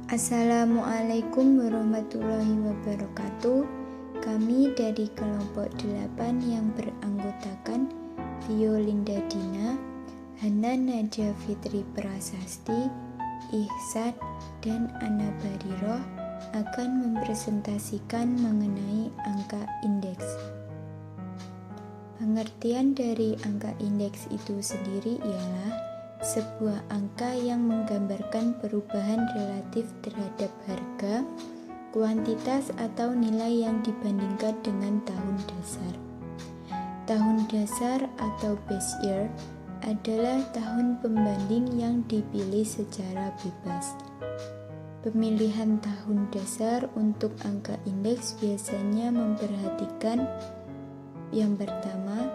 Assalamualaikum warahmatullahi wabarakatuh. Kami dari kelompok 8 yang beranggotakan Tio Linda Dina, Hana Nadia Fitri Prasasti, Ihsan, dan Ana Bariroh akan mempresentasikan mengenai angka indeks. Pengertian dari angka indeks itu sendiri ialah sebuah angka yang menggambarkan perubahan relatif terhadap harga, kuantitas atau nilai yang dibandingkan dengan tahun dasar. Tahun dasar atau base year adalah tahun pembanding yang dipilih secara bebas. Pemilihan tahun dasar untuk angka indeks biasanya memperhatikan yang pertama,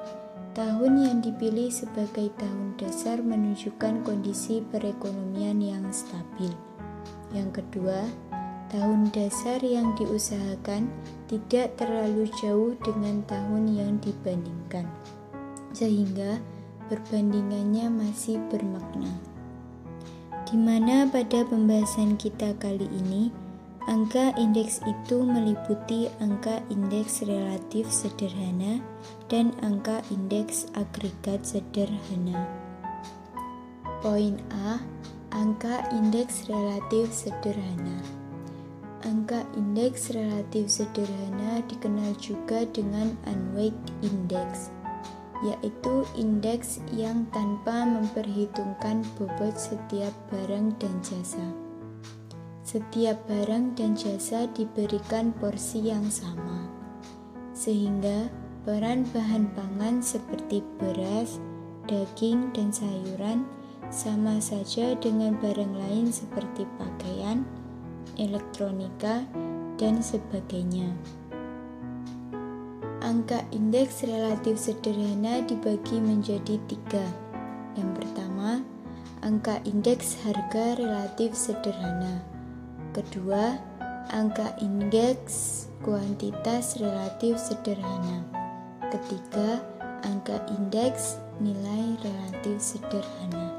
tahun yang dipilih sebagai tahun dasar menunjukkan kondisi perekonomian yang stabil. Yang kedua, tahun dasar yang diusahakan tidak terlalu jauh dengan tahun yang dibandingkan, sehingga perbandingannya masih bermakna. Di mana pada pembahasan kita kali ini, angka indeks itu meliputi angka indeks relatif sederhana dan angka indeks agregat sederhana. Poin A. Angka indeks relatif sederhana. Angka indeks relatif sederhana dikenal juga dengan unweighted index, yaitu indeks yang tanpa memperhitungkan bobot setiap barang dan jasa. Setiap barang dan jasa diberikan porsi yang sama, sehingga peran bahan pangan seperti beras, daging, dan sayuran sama saja dengan barang lain seperti pakaian, elektronika, dan sebagainya. Angka indeks relatif sederhana dibagi menjadi 3. Yang pertama, angka indeks harga relatif sederhana. Kedua, angka indeks kuantitas relatif sederhana. Ketiga, angka indeks nilai relatif sederhana.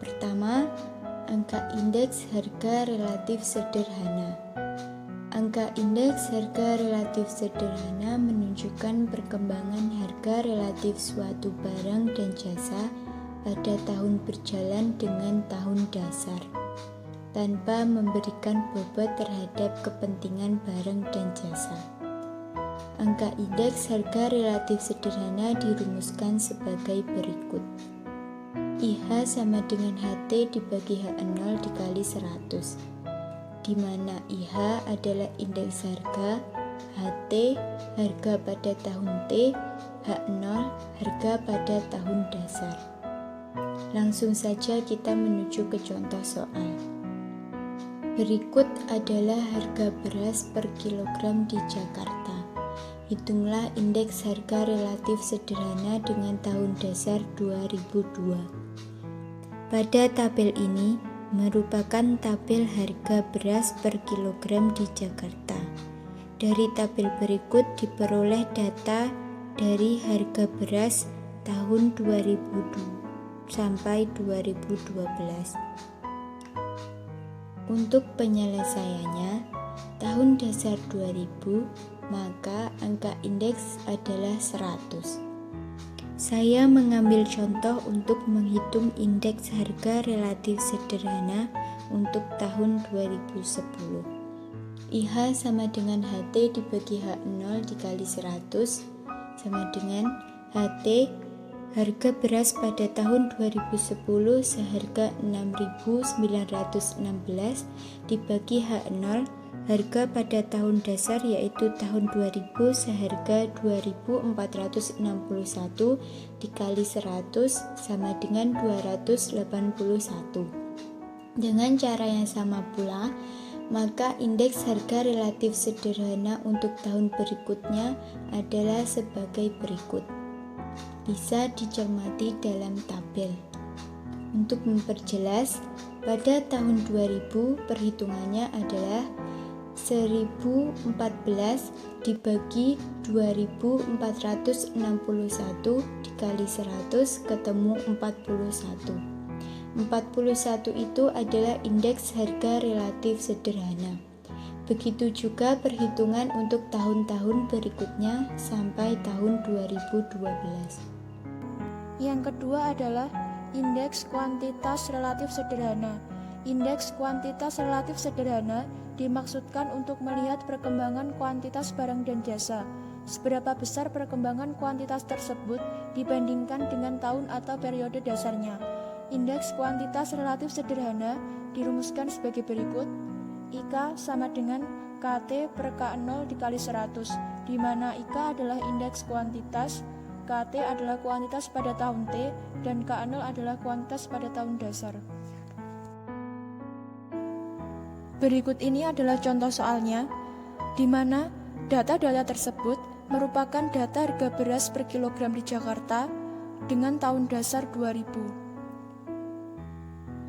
Pertama, angka indeks harga relatif sederhana. Angka indeks harga relatif sederhana menunjukkan perkembangan harga relatif suatu barang dan jasa pada tahun berjalan dengan tahun dasar, tanpa memberikan bobot terhadap kepentingan barang dan jasa. Angka indeks harga relatif sederhana dirumuskan sebagai berikut. IH sama dengan HT dibagi H0 dikali 100, di mana IH adalah indeks harga, HT harga pada tahun T, H0 harga pada tahun dasar. Langsung saja kita menuju ke contoh soal. Berikut adalah harga beras per kilogram di Jakarta. Hitunglah indeks harga relatif sederhana dengan tahun dasar 2002. Pada tabel ini merupakan tabel harga beras per kilogram di Jakarta. Dari tabel berikut diperoleh data dari harga beras tahun 2000 sampai 2012. Untuk penyelesaiannya, tahun dasar 2000, maka angka indeks adalah 100. Saya mengambil contoh untuk menghitung indeks harga relatif sederhana untuk tahun 2010. IH sama dengan HT dibagi H0 dikali 100 sama dengan HT harga beras pada tahun 2010 seharga 6.916 dibagi H0 harga pada tahun dasar yaitu tahun 2000 seharga 2.461 dikali 100 sama dengan 281. Dengan cara yang sama pula, maka indeks harga relatif sederhana untuk tahun berikutnya adalah sebagai berikut. Bisa dicermati dalam tabel. Untuk memperjelas, pada tahun 2000 perhitungannya adalah 1014 dibagi 2461 dikali 100 ketemu 41. 41 itu adalah indeks harga relatif sederhana. Begitu juga perhitungan untuk tahun-tahun berikutnya sampai tahun 2012. Yang kedua adalah indeks kuantitas relatif sederhana. Indeks kuantitas relatif sederhana dimaksudkan untuk melihat perkembangan kuantitas barang dan jasa. Seberapa besar perkembangan kuantitas tersebut dibandingkan dengan tahun atau periode dasarnya. Indeks kuantitas relatif sederhana dirumuskan sebagai berikut. IK sama dengan KT per K0 dikali 100, di mana IK adalah indeks kuantitas, KT adalah kuantitas pada tahun T, dan K0 adalah kuantitas pada tahun dasar. Berikut ini adalah contoh soalnya, di mana data-data tersebut merupakan data harga beras per kilogram di Jakarta dengan tahun dasar 2000.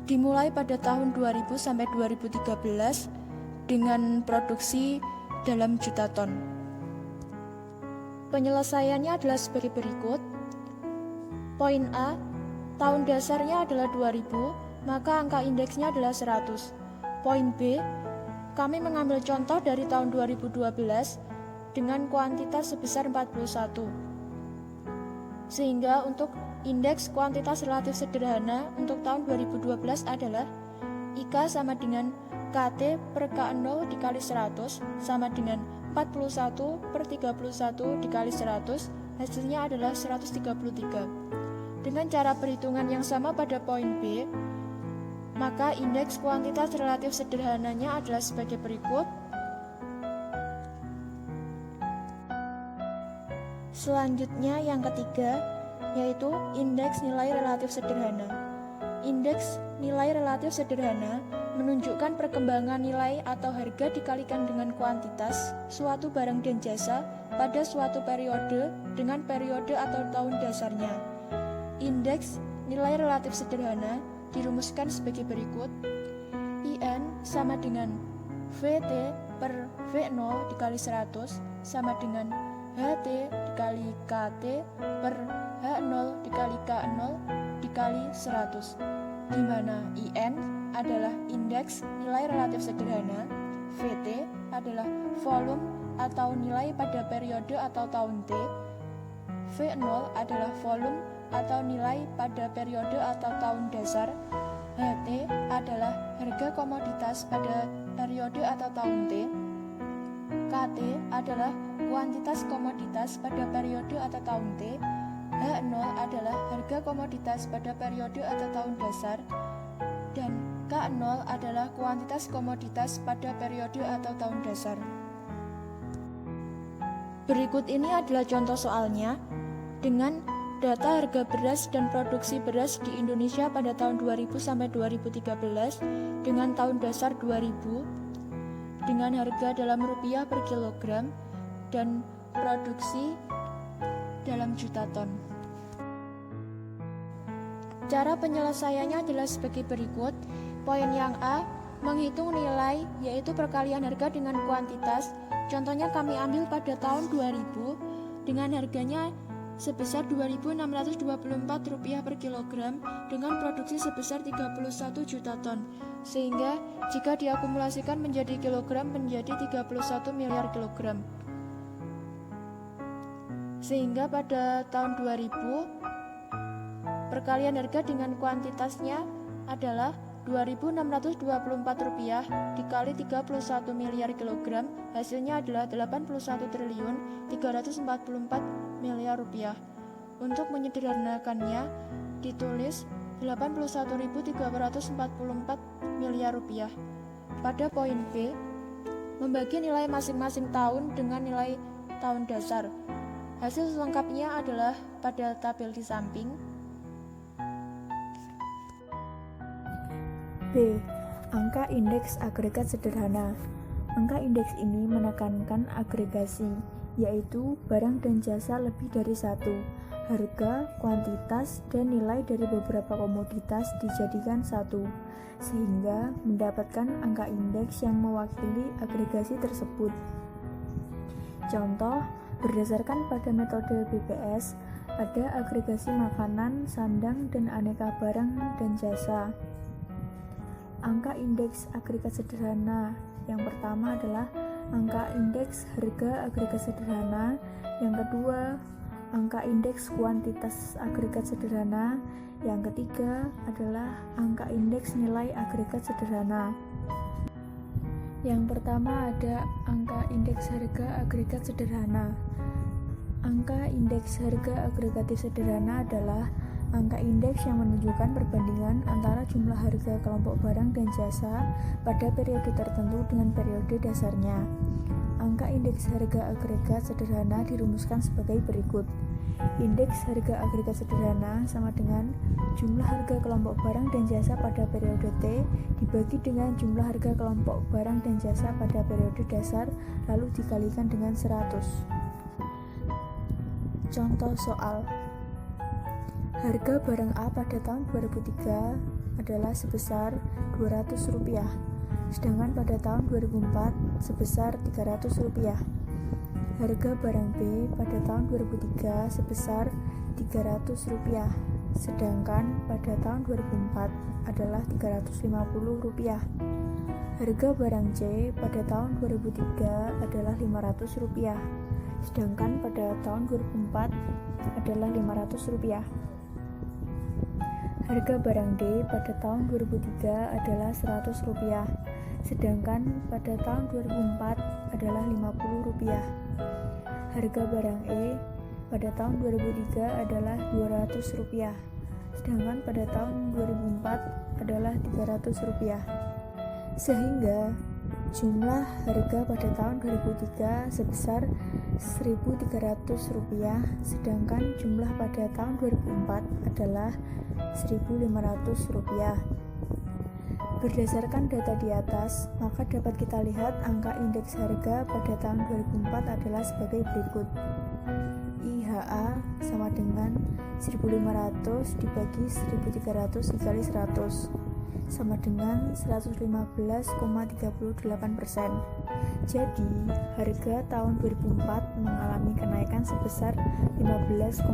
Dimulai pada tahun 2000 sampai 2013 dengan produksi dalam juta ton. Penyelesaiannya adalah sebagai berikut. Poin A, tahun dasarnya adalah 2000, maka angka indeksnya adalah 100. Poin B, kami mengambil contoh dari tahun 2012 dengan kuantitas sebesar 41. Sehingga untuk indeks kuantitas relatif sederhana untuk tahun 2012 adalah IK sama dengan KT per K0 dikali 100 sama dengan 41 per 31 dikali 100, hasilnya adalah 133. Dengan cara perhitungan yang sama pada poin B, maka indeks kuantitas relatif sederhananya adalah sebagai berikut. Selanjutnya yang ketiga, yaitu indeks nilai relatif sederhana. Indeks nilai relatif sederhana menunjukkan perkembangan nilai atau harga dikalikan dengan kuantitas suatu barang dan jasa pada suatu periode dengan periode atau tahun dasarnya. Indeks nilai relatif sederhana dirumuskan sebagai berikut. IN sama dengan VT per V0 dikali 100 sama dengan HT dikali KT per H0 dikali K0 dikali 100, di mana IN adalah indeks nilai relatif sederhana, VT adalah volume atau nilai pada periode atau tahun T, V0 adalah volume atau nilai pada periode atau tahun dasar, HT adalah harga komoditas pada periode atau tahun T, KT adalah kuantitas komoditas pada periode atau tahun T, H0 adalah harga komoditas pada periode atau tahun dasar, dan K0 adalah kuantitas komoditas pada periode atau tahun dasar. Berikut ini adalah contoh soalnya dengan data harga beras dan produksi beras di Indonesia pada tahun 2000 sampai 2013 dengan tahun dasar 2000 dengan harga dalam rupiah per kilogram dan produksi dalam juta ton. Cara penyelesaiannya adalah sebagai berikut. Poin yang A, menghitung nilai yaitu perkalian harga dengan kuantitas. Contohnya kami ambil pada tahun 2000 dengan harganya sebesar Rp2.624 per kilogram dengan produksi sebesar 31 juta ton. Sehingga jika diakumulasikan menjadi kilogram menjadi 31 miliar kilogram. Sehingga pada tahun 2000 perkalian harga dengan kuantitasnya adalah Rp2.624 dikali 31 miliar kilogram, hasilnya adalah 81.344 miliar rupiah. Untuk menyederhanakannya, ditulis 81.344 miliar rupiah. Pada poin B, membagi nilai masing-masing tahun dengan nilai tahun dasar. Hasil selengkapnya adalah pada tabel di samping. B. Angka indeks agregat sederhana. Angka indeks ini menekankan agregasi, yaitu barang dan jasa lebih dari satu. Harga, kuantitas, dan nilai dari beberapa komoditas dijadikan satu, sehingga mendapatkan angka indeks yang mewakili agregasi tersebut. Contoh, berdasarkan pada metode BPS, Ada agregasi makanan, sandang, dan aneka barang dan jasa. Angka indeks agregat sederhana. Yang pertama adalah angka indeks harga agregat sederhana. Yang kedua, angka indeks kuantitas agregat sederhana. Yang ketiga adalah angka indeks nilai agregat sederhana. Yang pertama ada angka indeks harga agregat sederhana. Angka indeks harga agregatif sederhana adalah angka indeks yang menunjukkan perbandingan antara jumlah harga kelompok barang dan jasa pada periode tertentu dengan periode dasarnya. Angka indeks harga agregat sederhana dirumuskan sebagai berikut. Indeks harga agregat sederhana sama dengan jumlah harga kelompok barang dan jasa pada periode T dibagi dengan jumlah harga kelompok barang dan jasa pada periode dasar lalu dikalikan dengan 100. Contoh soal. Harga barang A pada tahun 2003 adalah sebesar Rp200, sedangkan pada tahun 2004 sebesar Rp300. Harga barang B pada tahun 2003 sebesar Rp300, sedangkan pada tahun 2004 adalah Rp350. Harga barang C pada tahun 2003 adalah Rp500, sedangkan pada tahun 2004 adalah Rp500. Harga barang D pada tahun 2003 adalah Rp100, sedangkan pada tahun 2004 adalah Rp50. Harga barang E pada tahun 2003 adalah Rp200, sedangkan pada tahun 2004 adalah Rp300. Sehingga jumlah harga pada tahun 2003 sebesar Rp1.300, sedangkan jumlah pada tahun 2004 adalah Rp1.500. Berdasarkan data di atas, maka dapat kita lihat angka indeks harga pada tahun 2004 adalah sebagai berikut. IHA sama dengan 1.500 dibagi 1.300 dikali 100 sama dengan 115,38%. Jadi, harga tahun 2004 mengalami kenaikan sebesar 15,38%.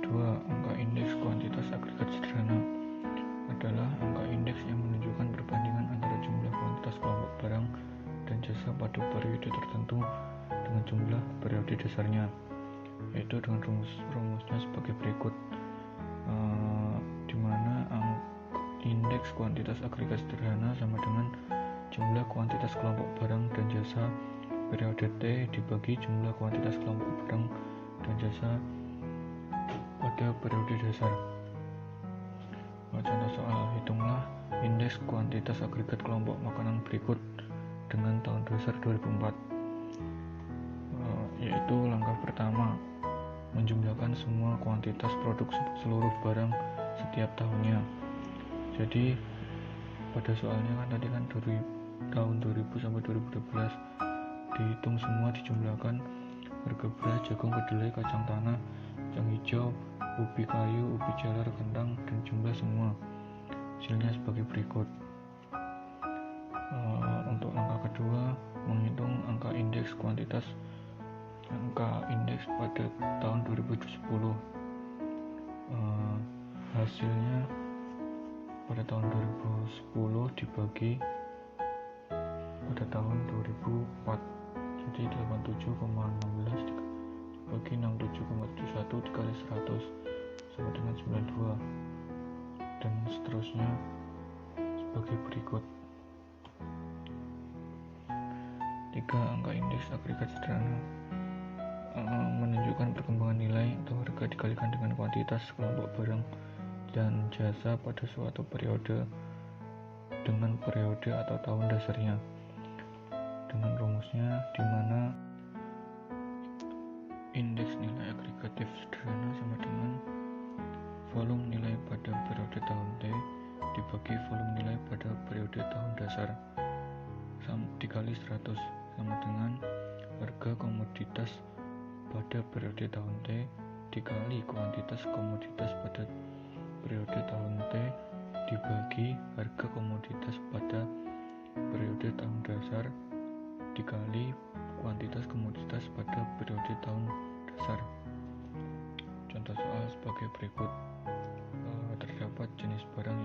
Dua, angka indeks kuantitas agregat sederhana adalah angka indeks yang menunjukkan perbandingan antara jumlah kuantitas kelompok barang dan jasa pada periode tertentu dengan jumlah periode dasarnya, yaitu dengan rumusnya sebagai berikut. Di mana indeks kuantitas agregat sederhana sama dengan jumlah kuantitas kelompok barang dan jasa periode T dibagi jumlah kuantitas kelompok barang dan jasa pada periode dasar. Contoh soal, hitunglah indeks kuantitas agregat kelompok makanan berikut dengan tahun dasar 2004. Yaitu langkah pertama, menjumlahkan semua kuantitas produk seluruh barang setiap tahunnya. Jadi pada soalnya kan tadi kan dari tahun 2000 sampai 2012 dihitung semua, dijumlahkan harga beras, jagung, kedelai, kacang tanah, kacang hijau, ubi kayu, ubi jalar, kentang, dan jumlah semua. Hasilnya sebagai berikut. Untuk langkah kedua, menghitung angka indeks kuantitas angka indeks pada tahun 2010. Hasilnya pada tahun 2010 dibagi pada tahun 2004, jadi 87,16 dibagi 67,71 dikali 100 sama dengan 92, dan seterusnya sebagai berikut. 3. Angka indeks agregat sederhana menunjukkan perkembangan nilai atau harga dikalikan dengan kuantitas kelompok barang dan jasa pada suatu periode dengan periode atau tahun dasarnya, dengan rumusnya di mana indeks nilai agregatif sederhana sama dengan volume nilai pada periode tahun T dibagi volume nilai pada periode tahun dasar dikali 100 sama dengan harga komoditas pada periode tahun T dikali kuantitas komoditas pada periode tahun T dibagi harga komoditas pada periode tahun dasar dikali kuantitas komoditas pada periode tahun dasar. Contoh soal sebagai berikut. Terdapat jenis barang